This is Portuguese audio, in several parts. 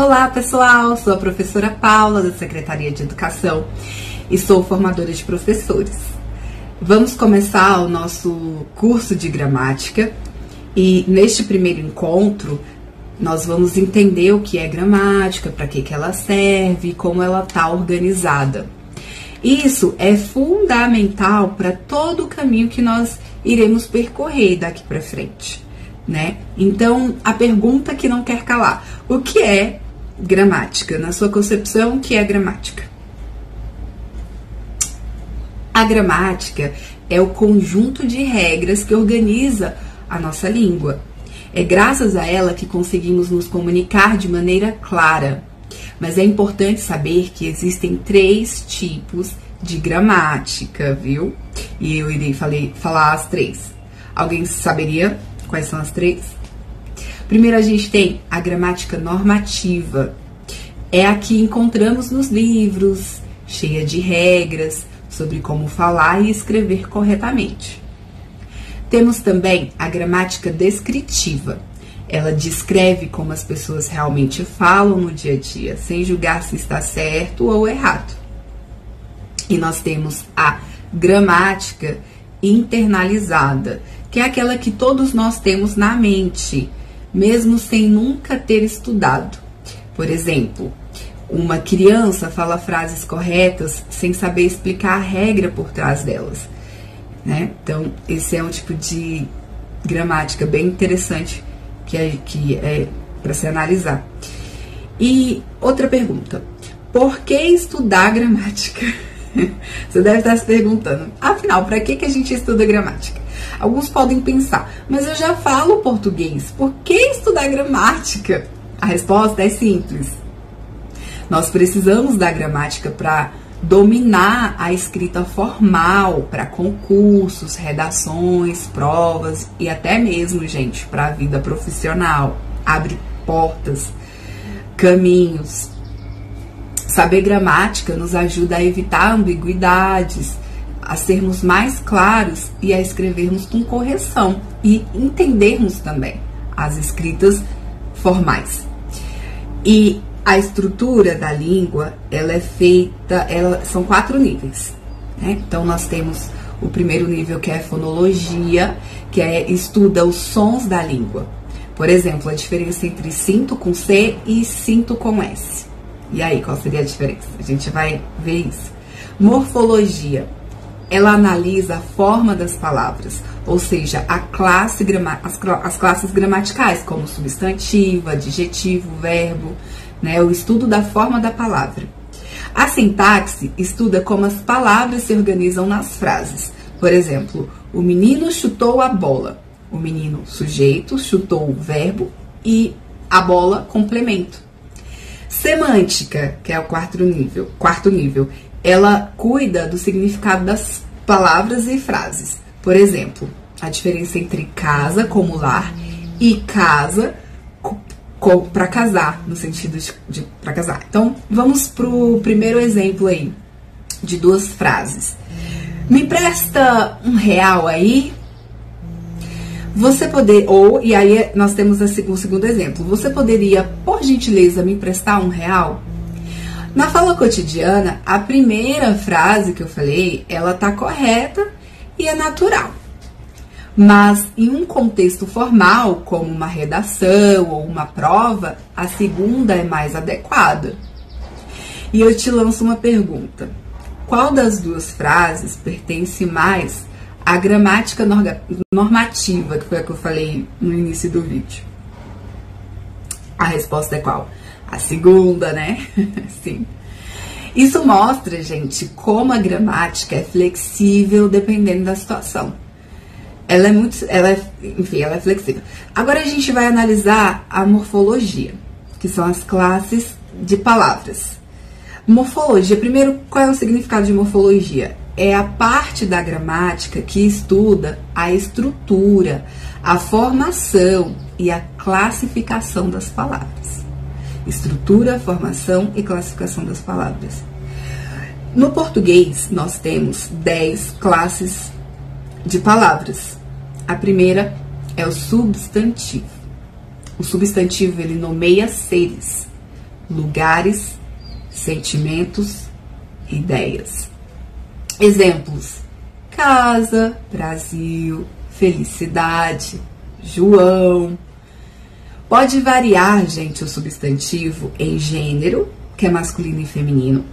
Olá pessoal, sou a professora Paula da Secretaria de Educação e sou formadora de professores. Vamos começar o nosso curso de gramática e neste primeiro encontro nós vamos entender o que é gramática, para que ela serve, como ela está organizada. Isso é fundamental para todo o caminho que nós iremos percorrer daqui para frente, né? Então, a pergunta que não quer calar: o que é gramática? Na sua concepção, o que é gramática? A gramática é o conjunto de regras que organiza a nossa língua. É graças a ela que conseguimos nos comunicar de maneira clara. Mas é importante saber que existem 3 tipos de gramática, viu? E eu irei falar as 3. Alguém saberia quais são as 3? Primeiro a gente tem a gramática normativa. É a que encontramos nos livros, cheia de regras sobre como falar e escrever corretamente. Temos também a gramática descritiva. Ela descreve como as pessoas realmente falam no dia a dia, sem julgar se está certo ou errado. E nós temos a gramática internalizada, que é aquela que todos nós temos na mente, mesmo sem nunca ter estudado. Por exemplo, uma criança fala frases corretas sem saber explicar a regra por trás delas, né? Então, esse é um tipo de gramática bem interessante que é para se analisar. E outra pergunta: por que estudar gramática? Você deve estar se perguntando, afinal, para que a gente estuda gramática? Alguns podem pensar, mas eu já falo português, por que estudar gramática? A resposta é simples. Nós precisamos da gramática para dominar a escrita formal, para concursos, redações, provas e até mesmo, gente, para a vida profissional. Abre portas, caminhos. Saber gramática nos ajuda a evitar ambiguidades, a sermos mais claros e a escrevermos com correção e entendermos também as escritas formais. E a estrutura da língua, ela é feita, são 4 níveis, né? Então, nós temos o primeiro nível, que é a fonologia, que estuda os sons da língua. Por exemplo, a diferença entre cinto com C e cinto com S. E aí, qual seria a diferença? A gente vai ver isso. Morfologia. Ela analisa a forma das palavras, ou seja, as classes gramaticais, como substantivo, adjetivo, verbo, né? O estudo da forma da palavra. A sintaxe estuda como as palavras se organizam nas frases. Por exemplo, o menino chutou a bola. O menino, sujeito, chutou o verbo e a bola, complemento. Semântica, que é o quarto nível, ela cuida do significado das palavras e frases. Por exemplo, a diferença entre casa, como lar, e casa, para casar, no sentido de para casar. Então, vamos pro primeiro exemplo aí, de 2 frases. Me empresta R$1 aí? E aí nós temos o segundo exemplo. Você poderia, por gentileza, me emprestar R$1? Na fala cotidiana, a primeira frase que eu falei, ela tá correta e é natural. Mas em um contexto formal, como uma redação ou uma prova, a segunda é mais adequada. E eu te lanço uma pergunta: qual das 2 frases pertence mais à gramática normativa, que foi a que eu falei no início do vídeo? A resposta é qual? A segunda, né? Sim. Isso mostra, gente, como a gramática é flexível dependendo da situação. Ela é flexível. Agora a gente vai analisar a morfologia, que são as classes de palavras. Morfologia, primeiro, qual é o significado de morfologia? É a parte da gramática que estuda a estrutura, a formação e a classificação das palavras. Estrutura, formação e classificação das palavras. No português, nós temos 10 classes de palavras. A primeira é o substantivo. O substantivo, ele nomeia seres. lugares, sentimentos, ideias. Exemplos: casa, Brasil, felicidade, João. Pode variar, gente, o substantivo em gênero, que é masculino e feminino,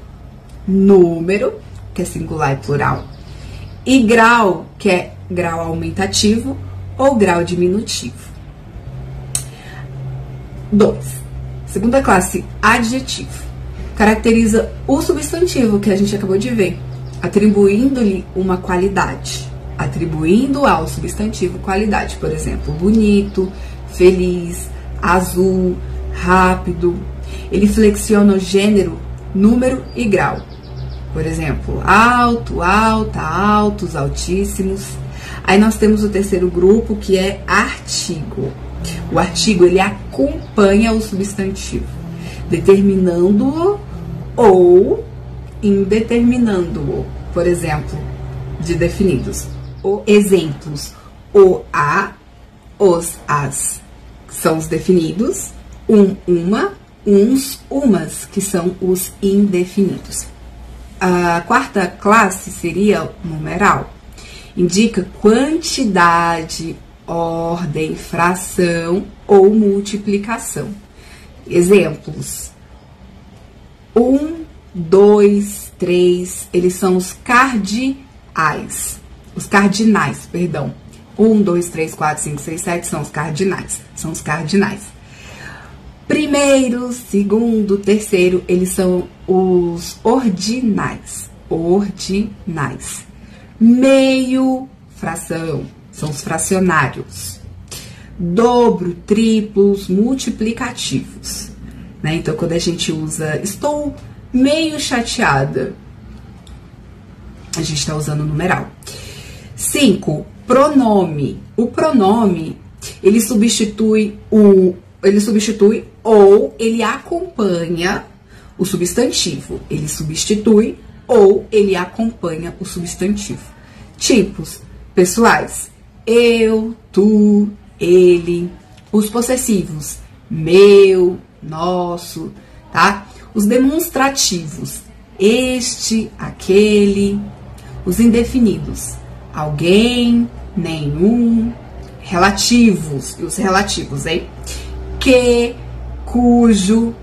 número, que é singular e plural, e grau, que é grau aumentativo ou grau diminutivo. 2. Segunda classe, adjetivo. Caracteriza o substantivo que a gente acabou de ver, atribuindo-lhe uma qualidade. Atribuindo ao substantivo qualidade, por exemplo, bonito, feliz, azul, rápido. Ele flexiona o gênero, número e grau. Por exemplo, alto, alta, altos, altíssimos. Aí nós temos o terceiro grupo, que é artigo. O artigo, ele acompanha o substantivo, determinando-o ou indeterminando-o. Por exemplo, de definidos. Exemplos: o, a, os, as, são os definidos, uma, uns, umas, que são os indefinidos. A quarta classe seria numeral. Indica quantidade, ordem, fração ou multiplicação. Exemplos: 1, 2, 3, eles são os cardinais. Os cardinais, perdão. 1, 2, 3, 4, 5, 6, 7 são os cardinais. São os cardinais. Primeiro, segundo, terceiro, eles são os ordinais. Ordinais. Meio, fração, são os fracionários. Dobro, triplos, multiplicativos. Né? Então, quando a gente usa estou meio chateada, a gente está usando o numeral. 5. Pronome. O pronome, ele substitui ou ele acompanha o substantivo. Ele substitui ou ele acompanha o substantivo. Tipos pessoais: eu, tu, ele. Os possessivos: meu, nosso, tá? Os demonstrativos: este, aquele. Os indefinidos: alguém, nenhum. Relativos, e os relativos, hein? Que, cujo.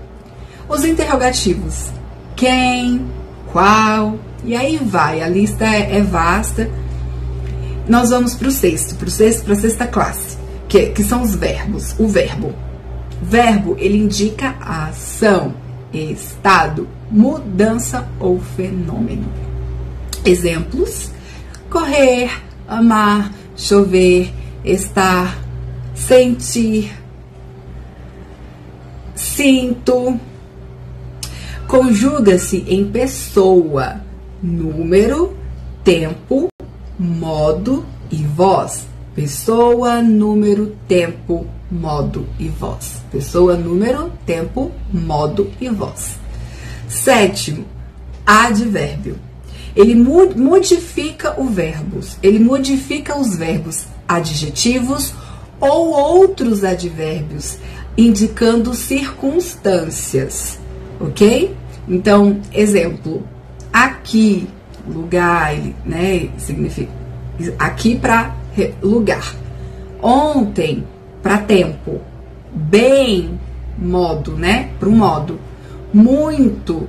Os interrogativos: quem, qual, e aí vai, a lista é vasta. Nós vamos para a sexta classe, que são os verbos. O verbo, ele indica a ação, estado, mudança ou fenômeno. Exemplos: correr, amar, chover, estar, sentir, sinto. Conjuga-se em pessoa, número, tempo, modo e voz. Pessoa, número, tempo, modo e voz. Pessoa, número, tempo, modo e voz. 7. Advérbio. Ele modifica o verbos. Ele modifica os verbos adjetivos ou outros advérbios, indicando circunstâncias, ok? Então, exemplo: aqui, lugar, né? Significa aqui para lugar. Ontem, para tempo. Bem, modo, né? Para o modo. Muito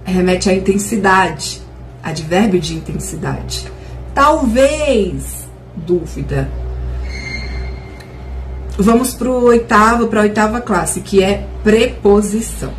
remete à intensidade. Advérbio de intensidade. Talvez, dúvida. Vamos para a oitava classe, que é preposição.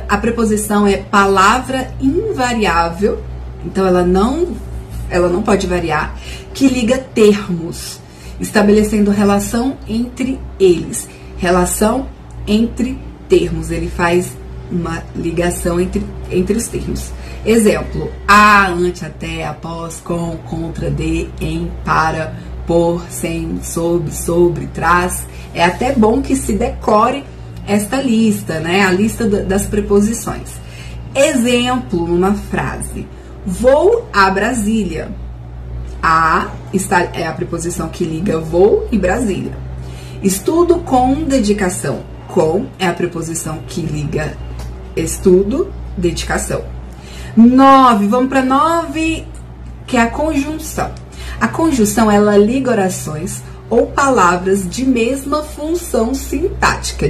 A preposição é palavra invariável, então ela não pode variar, que liga termos, estabelecendo relação entre eles. Relação entre termos, ele faz uma ligação entre os termos. Exemplo: a, ante, até, após, com, contra, de, em, para, por, sem, sob, sobre, traz. É até bom que se decore esta lista, né? A lista das preposições. Exemplo numa frase: vou a Brasília. A é a preposição que liga vou e Brasília. Estudo com dedicação. com é a preposição que liga estudo, dedicação. 9, vamos para 9, que é a conjunção. A conjunção, ela liga orações ou palavras de mesma função sintática,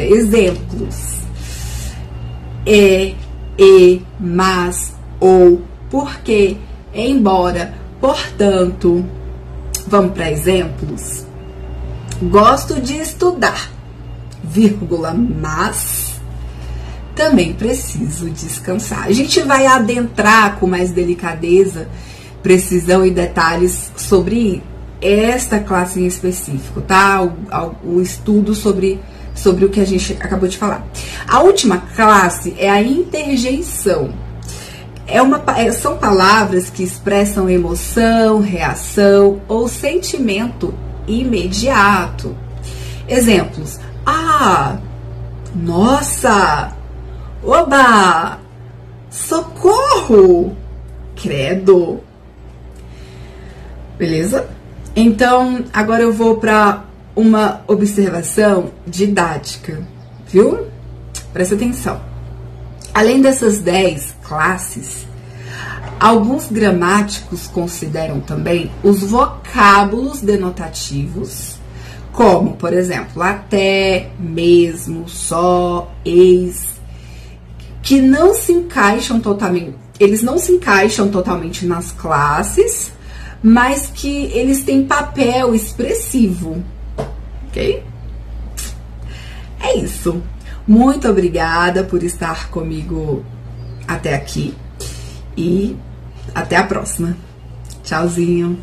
Exemplos: e, mas, ou, porque, embora, portanto. Vamos para exemplos? Gosto de estudar, vírgula, mas também preciso descansar. A gente vai adentrar com mais delicadeza, precisão e detalhes sobre esta classe em específico, tá? O estudo sobre o que a gente acabou de falar. A última classe é a interjeição. São palavras que expressam emoção, reação ou sentimento imediato. Exemplos: ah, nossa, oba, socorro, credo. Beleza? Então, agora eu vou para uma observação didática, viu? Presta atenção. Além dessas 10 classes, alguns gramáticos consideram também os vocábulos denotativos, como, por exemplo, até, mesmo, só, eis, que não se encaixam totalmente, eles não se encaixam totalmente nas classes, mas que eles têm papel expressivo, ok? É isso. Muito obrigada por estar comigo até aqui e até a próxima. Tchauzinho.